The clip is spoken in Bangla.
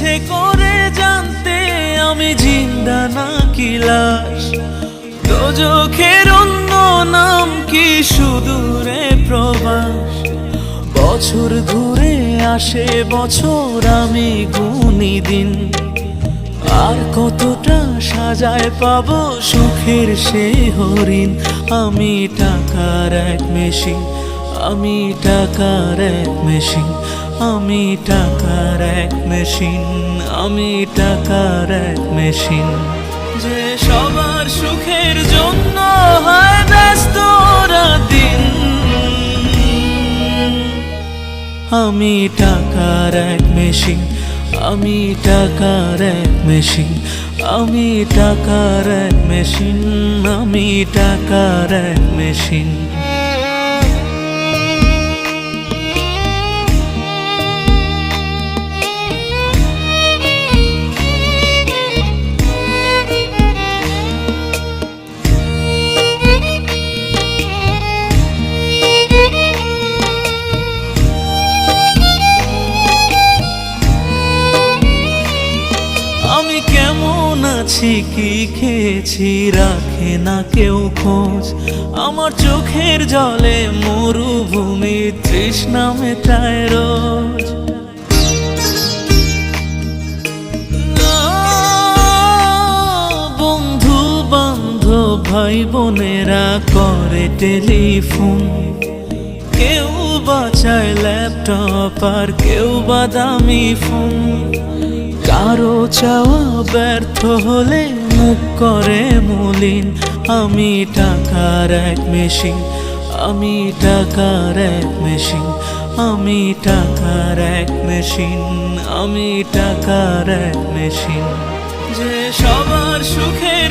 ইচ্ছে করে জানতে আমি জিন্দা নাকি লাশ। দোজখের অন্য নাম কি সুদূরে প্রবাস। বছর ঘুরে আসে বছর, আমি গুনি দিন। আর কতটা সাজায় পাবো সুখের সে হরিণ। আমি টাকার এক মেশিন, আমি টাকার এক মেশিন, আমি টাকার এক মেশিন, আমি টাকার এক মেশিন। যে সবার সুখের জন্য হয় ব্যস্ত দিন। আমি টাকার এক মেশিন, আমি টাকার এক মেশিন, আমি টাকার এক মেশিন, আমি টাকার এক মেশিন। আমি কেমন আছি কি খেয়েছি রাখে না কেউ খোঁজ। আমার চোখের জলে মরুভূমি তৃষ্ণা মেটায় রোজ। বন্ধু বান্ধব ভাই বোনেরা করে টেলিফোন। কেউ বাঁচায় ল্যাপটপ আর কেউ বা দামি ফোন। কারো চাওয়া ব্যর্থ হলে মুখ করে মলিন। আমি টাকার এক মেশিন, আমি টাকার এক মেশিন, আমি টাকার এক মেশিন, আমি টাকার এক মেশিন। যে সবার সুখের